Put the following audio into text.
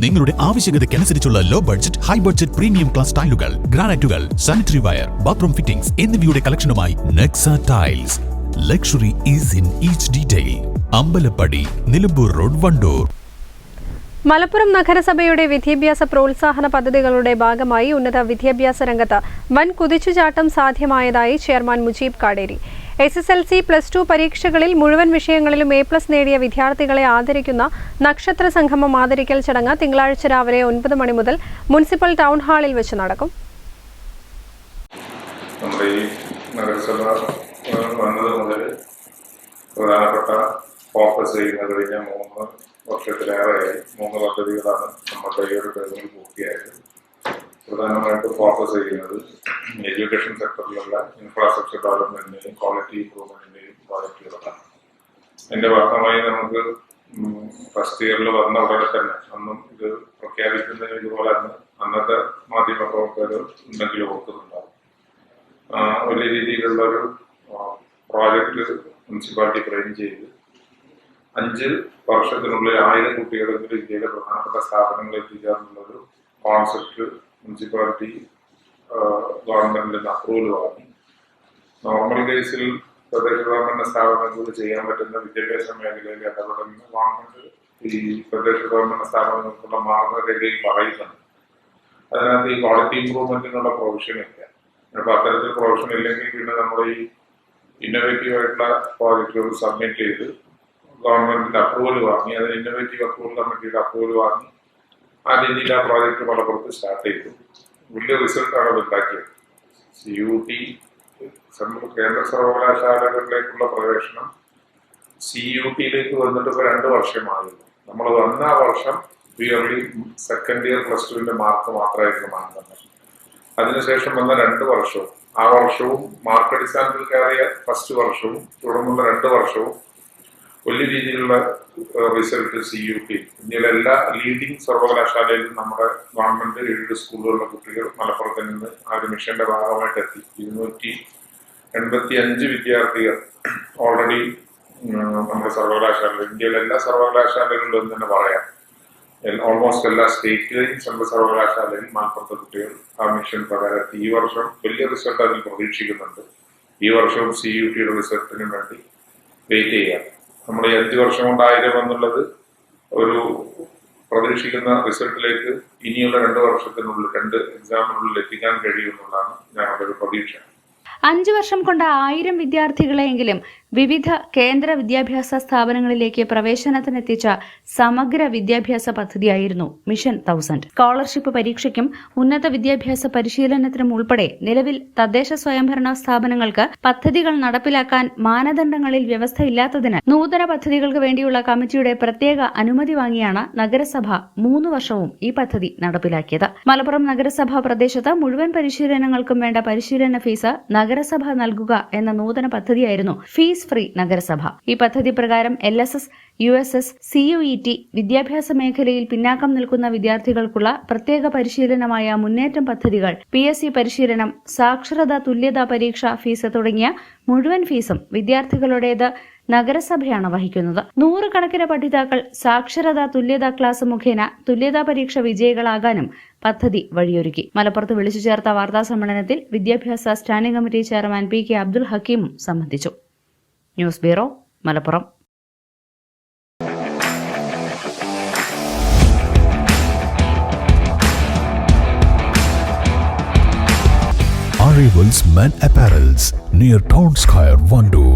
നിങ്ങളുടെ ആവശ്യകതയ്ക്കനുസരിച്ചുള്ള low budget, high budget premium class ടൈലുകൾ, ഗ്രാനൈറ്റുകൾ, സാനിറ്ററി വയർ, ബാത്റൂം ഫിറ്റിംഗ്സ് എന്നിവയുടെ കളക്ഷനുമായി Nexa tiles. Luxury is in each detail. Ambalappadi, Nilambur road, Wandoor. Malappuram നഗരസഭയുടെ വിദ്യാഭ്യാസ പ്രോത്സാഹന പദ്ധതികളുടെ ഭാഗമായി ഉന്നത വിദ്യാഭ്യാസ രംഗത്ത് വൻ കുതിച്ചുചാട്ടം സാധ്യമായതായി ചെയർമാൻ മുജീബ് കാടേരി. SSLC, +2 പരീക്ഷകളിൽ മുഴുവൻ വിഷയങ്ങളിലും A+ നേടിയ വിദ്യാർത്ഥികളെ ആദരിക്കുന്ന നക്ഷത്ര സംഗമം ആദരിക്കൽ ചടങ്ങ് തിങ്കളാഴ്ച രാവിലെ 9 മണി മുതൽ മുനിസിപ്പൽ ടൗൺ ഹാളിൽ വെച്ച് നടക്കും. നമ്മുടെ ഈ നഗരസഭ വന്നത് മുതൽ പ്രധാനപ്പെട്ട ഫോക്കസ് ചെയ്യുന്ന കഴിഞ്ഞ 3 വർഷത്തിലേറെയായി 3 പദ്ധതികളാണ് നമ്മുടെ ഈ ഒരു ടേമിൽ പൂർത്തിയായത്. പ്രധാനമായിട്ട് ഫോക്കസ് ചെയ്യുന്നത് എഡ്യൂക്കേഷൻ സെക്ടറിലുള്ള ഇൻഫ്രാസ്ട്രക്ചർ ഡെവലപ്മെന്റിന്റെയും ക്വാളിറ്റി ഇംപ്രൂവ്മെന്റിന്റെയും പ്രോജക്റ്റുകളാണ്. അതിന്റെ ഭാഗമായി നമുക്ക് ഫസ്റ്റ് ഇയറിൽ വന്ന ഉടനെ തന്നെ അന്നും ഇത് പ്രഖ്യാപിക്കുന്നതിന് ഇതുപോലെ അന്നത്തെ മാധ്യമ പ്രവർത്തകർ ഉണ്ടെങ്കിലും ഓർക്കുന്നുണ്ടാവും. വലിയ രീതിയിലുള്ള ഒരു പ്രോജക്റ്റ് മുനിസിപ്പാലിറ്റി ഫ്രെയിം ചെയ്ത് 5 വർഷത്തിനുള്ളിൽ 1000 കുട്ടികളെങ്കിലും ഇന്ത്യയിലെ പ്രധാനപ്പെട്ട സ്ഥാപനങ്ങളിൽ എത്തിക്കാറുള്ളൊരു കോൺസെപ്റ്റ് മുനിസിപ്പാലിറ്റി ഗവൺമെന്റിൽ നിന്ന് അപ്രൂവൽ വാങ്ങി. നോർമൽ കേസിൽ പ്രദേശ ഗവൺമെന്റ് സ്ഥാപനങ്ങൾക്ക് ചെയ്യാൻ പറ്റുന്ന വിദ്യാഭ്യാസ മേഖലയിൽ ഇടപെടുന്ന ഗവൺമെന്റ് ഈ പ്രദേശ ഗവൺമെന്റ് സ്ഥാപനങ്ങൾക്കുള്ള മാർഗരേഖയിൽ പറയുന്നുണ്ട്. അതിനകത്ത് ഈ ക്വാളിറ്റി ഇംപ്രൂവ്മെന്റിനുള്ള പ്രൊവിഷൻ ഇല്ല. അപ്പൊ അത്തരത്തിൽ പ്രൊവിഷൻ ഇല്ലെങ്കിൽ പിന്നെ നമ്മുടെ ഈ ഇന്നോവേറ്റീവ് ആയിട്ടുള്ള പ്രോജക്റ്റുകൾ സബ്മിറ്റ് ചെയ്ത് ഗവൺമെന്റിന്റെ അപ്രൂവൽ വാങ്ങി, അതിന് ഇന്നോവേറ്റീവ് അപ്രൂവൽ കമ്മിറ്റിയുടെ അപ്രൂവൽ വാങ്ങി ആ രീതിയിൽ ആ പ്രോജക്റ്റ് മലപ്പുറത്ത് സ്റ്റാർട്ട് ചെയ്തു. വലിയ റിസൾട്ടാണ് അത് ഉണ്ടാക്കിയത്. CUT കേന്ദ്ര സർവകലാശാലകളിലേക്കുള്ള പ്രവേശനം CUTയിലേക്ക് വന്നിട്ട് ഇപ്പോൾ 2 വർഷമായിരുന്നു. നമ്മൾ വന്ന ആ വർഷം പ്യുവർലി സെക്കൻഡ് ഇയർ +2 മാർക്ക് മാത്രമായിരുന്നു മാനദണ്ഡം. അതിനുശേഷം വന്ന 2 വർഷവും ആ വർഷവും മാർക്ക് അടിസ്ഥാനത്തിൽ കയറിയ ഫസ്റ്റ് വർഷവും തുടർന്നുള്ള 2 വർഷവും വലിയ രീതിയിലുള്ള റിസൾട്ട് CUT. ഇന്ത്യയിലെ എല്ലാ ലീഡിംഗ് സർവകലാശാലയിലും നമ്മുടെ ഗവൺമെന്റ് എയ്ഡഡ് സ്കൂളുകളിലെ കുട്ടികൾ മലപ്പുറത്ത് നിന്ന് ആ ഒരു മിഷന്റെ ഭാഗമായിട്ട് എത്തി. 285 വിദ്യാർത്ഥികൾ ഓൾറെഡി നമ്മുടെ സർവകലാശാല, ഇന്ത്യയിലെ എല്ലാ സർവകലാശാലകളിലും തന്നെ പറയാം, ഓൾമോസ്റ്റ് എല്ലാ സ്റ്റേറ്റിലെയും സെൻട്രൽ സർവകലാശാലയിൽ മലപ്പുറത്തെ കുട്ടികൾ ആ മിഷൻ പ്രകാരം എത്തി. ഈ വർഷം വലിയ റിസൾട്ട് അതിൽ പ്രതീക്ഷിക്കുന്നുണ്ട്. ഈ വർഷവും CUTയുടെ റിസൾട്ടിന് വേണ്ടി വെയിറ്റ് ചെയ്യാം. നമ്മുടെ 5 വർഷം കൊണ്ട് 1000 എന്നുള്ളത് ഒരു പ്രതീക്ഷിക്കുന്ന റിസൾട്ടിലേക്ക് ഇനിയുള്ള 2 വർഷത്തിനുള്ളിൽ 2 എക്സാമിനുള്ളിൽ എത്തിക്കാൻ കഴിയുമെന്നുള്ളതാണ് ഞങ്ങളുടെ ഒരു പ്രതീക്ഷ. 5 വർഷം കൊണ്ട് 1000 വിദ്യാർത്ഥികളെങ്കിലും വിവിധ കേന്ദ്ര വിദ്യാഭ്യാസ സ്ഥാപനങ്ങളിലേക്ക് പ്രവേശനത്തിനെത്തിച്ച സമഗ്ര വിദ്യാഭ്യാസ പദ്ധതിയായിരുന്നു മിഷൻ 1000. സ്കോളർഷിപ്പ് പരീക്ഷയ്ക്കും ഉന്നത വിദ്യാഭ്യാസ പരിശീലനത്തിനും ഉൾപ്പെടെ നിലവിൽ തദ്ദേശ സ്വയംഭരണ സ്ഥാപനങ്ങൾക്ക് പദ്ധതികൾ നടപ്പിലാക്കാൻ മാനദണ്ഡങ്ങളിൽ വ്യവസ്ഥയില്ലാത്തതിനാൽ നൂതന പദ്ധതികൾക്ക് വേണ്ടിയുള്ള കമ്മിറ്റിയുടെ പ്രത്യേക അനുമതി വാങ്ങിയാണ് നഗരസഭ 3 വർഷവും ഈ പദ്ധതി നടപ്പിലാക്കിയത്. മലപ്പുറം നഗരസഭാ പ്രദേശത്ത് മുഴുവൻ പരിശീലനങ്ങൾക്കും വേണ്ട പരിശീലന ഫീസ് നഗരസഭ നൽകുക എന്ന നൂതന പദ്ധതിയായിരുന്നു ഫീസ് ഫ്രീ നഗരസഭ. ഈ പദ്ധതി പ്രകാരം LSS, USS, CUET വിദ്യാഭ്യാസ മേഖലയിൽ പിന്നാക്കം നിൽക്കുന്ന വിദ്യാർത്ഥികൾക്കുള്ള പ്രത്യേക പരിശീലനമായ മുന്നേറ്റം പദ്ധതികൾ, PSC പരിശീലനം, സാക്ഷരതാ തുല്യതാ പരീക്ഷ ഫീസ് തുടങ്ങിയ മുഴുവൻ ഫീസും വിദ്യാർത്ഥികളുടേത് നഗരസഭയാണ് വഹിക്കുന്നത്. 100 കണക്കിന് പഠിതാക്കൾ സാക്ഷരതാ തുല്യതാ ക്ലാസ് മുഖേന തുല്യതാ പരീക്ഷ വിജയികളാകാനും പദ്ധതി വഴിയൊരുക്കി. മലപ്പുറത്ത് വിളിച്ചു ചേർത്ത വാർത്താ സമ്മേളനത്തിൽ വിദ്യാഭ്യാസ standing committee chairman PK Abdul ഹക്കീമും സംബന്ധിച്ചു. News bureau, Malappuram. Arrivals Men Apparels near Town Square, Vandoor.